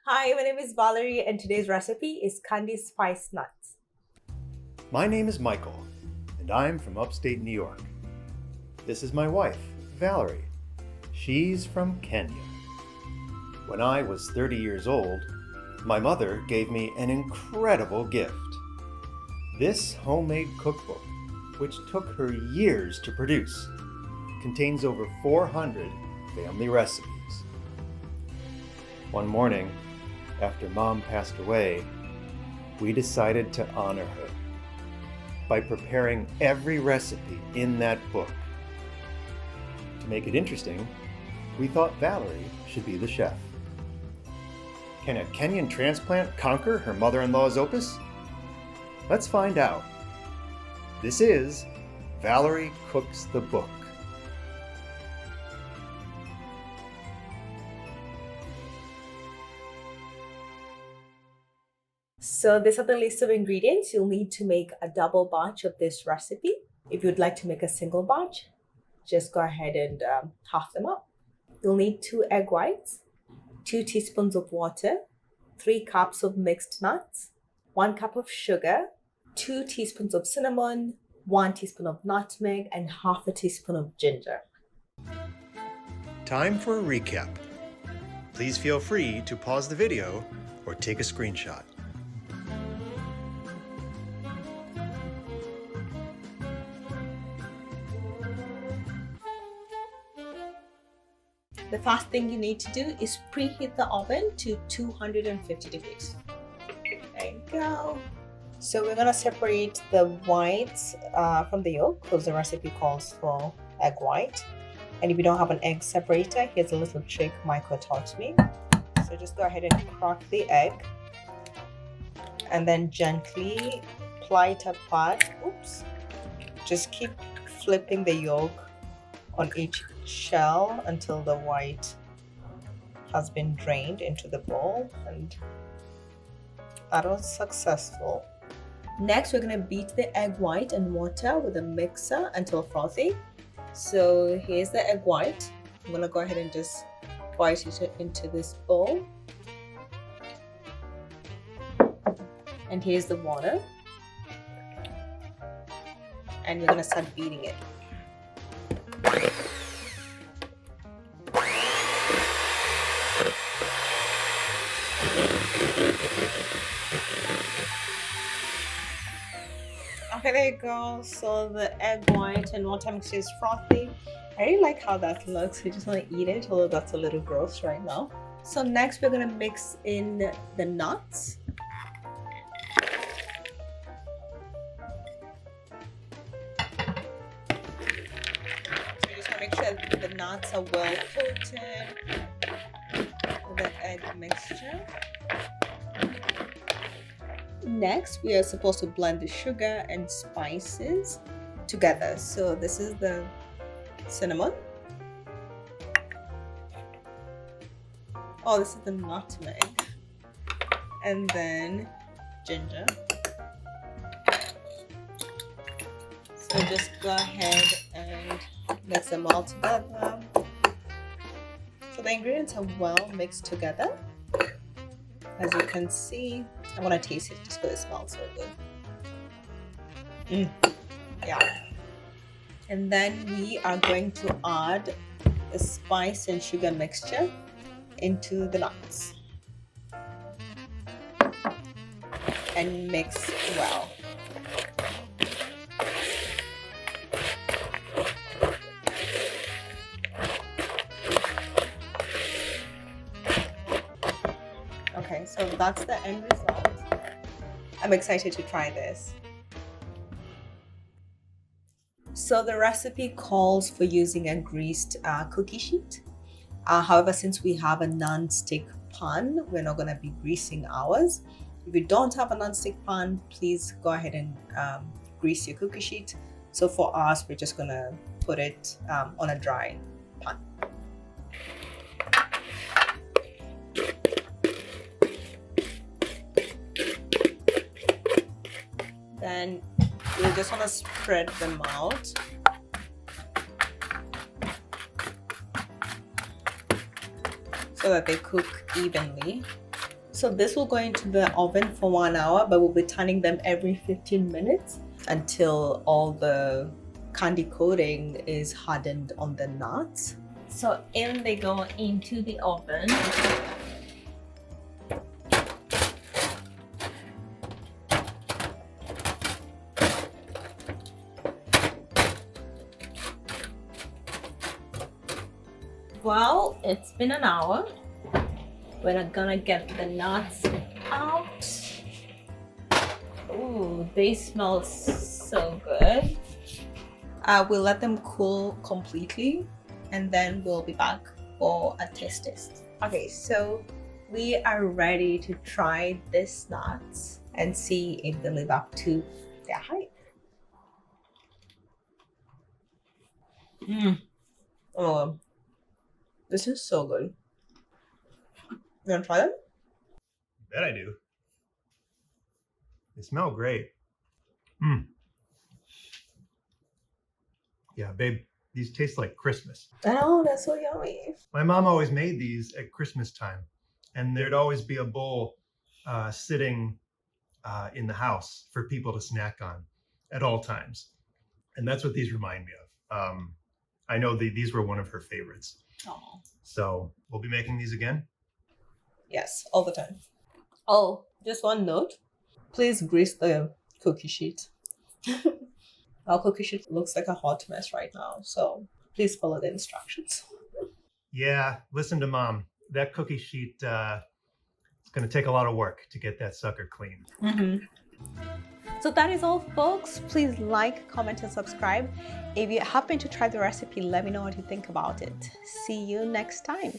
Hi, my name is Valary and today's recipe is candy spice nuts. My name is Michael, and I'm from upstate New York. This is my wife, Valerie. She's from Kenya. When I was 30 years old, my mother gave me an incredible gift. This homemade cookbook, which took her years to produce, contains over 400 family recipes. One morning, after Mom passed away, we decided to honor her by preparing every recipe in that book. To make it interesting, we thought Valerie should be the chef. Can a Kenyan transplant conquer her mother-in-law's opus? Let's find out. This is Valerie Cooks the Book. So these are the list of ingredients you'll need to make a double batch of this recipe. If you'd like to make a single batch, just go ahead and half them up. You'll need 2 egg whites, 2 teaspoons of water, 3 cups of mixed nuts, 1 cup of sugar, 2 teaspoons of cinnamon, 1 teaspoon of nutmeg, and half a teaspoon of ginger. Time for a recap. Please feel free to pause the video or take a screenshot. The first thing you need to do is preheat the oven to 250 degrees. There you go. So we're gonna separate the whites from the yolk because the recipe calls for egg white. And if you don't have an egg separator, here's a little trick Michael taught me. So just go ahead and crack the egg and then gently ply it apart. Oops. Just keep flipping the yolk on each shell until the white has been drained into the bowl, and that was successful. Next, we're going to beat the egg white and water with a mixer until frothy. So here's the egg white. I'm going to go ahead and just bite it into this bowl. And here's the water. And we're going to start beating it. Okay, there you go. So the egg white and water mixture is frothy. I really like how that looks. I just want to eat it, although that's a little gross right now. So next we're going to mix in the nuts. So you just want to make sure the nuts are well coated with the egg mixture. Next, we are supposed to blend the sugar and spices together. So this is the cinnamon. Oh, this is the nutmeg. And then ginger. So just go ahead and mix them all together. So the ingredients are well mixed together. As you can see, I want to taste it just because it smells so good. Yeah. And then we are going to add the spice and sugar mixture into the nuts and mix well. Okay, so that's the end result. I'm excited to try this. So the recipe calls for using a greased cookie sheet. However, since we have a non-stick pan, we're not going to be greasing ours. If you don't have a non-stick pan, please go ahead and grease your cookie sheet. So for us, we're just going to put it on a dry pan. Then you just want to spread them out. So that they cook evenly. So this will go into the oven for 1 hour, but we'll be turning them every 15 minutes until all the candy coating is hardened on the nuts. So in they go into the oven. Well, it's been an hour. We're gonna get the nuts out. Ooh, they smell so good. We'll let them cool completely and then we'll be back for a test. Okay, so we are ready to try these nuts and see if they live up to their hype. Oh, this is so good. You wanna try them? Bet I do. They smell great. Yeah, babe, these taste like Christmas. I know, that's so yummy. My mom always made these at Christmas time, and there'd always be a bowl sitting in the house for people to snack on at all times. And that's what these remind me of. I know these were one of her favorites. Oh. So we'll be making these again? Yes, all the time. Oh, just one note. Please grease the cookie sheet. Our cookie sheet looks like a hot mess right now, so please follow the instructions. Yeah, listen to mom. That cookie sheet, it's going to take a lot of work to get that sucker clean. So that is all, folks. Please like, comment, and subscribe. If you happen to try the recipe, let me know what you think about it. See you next time.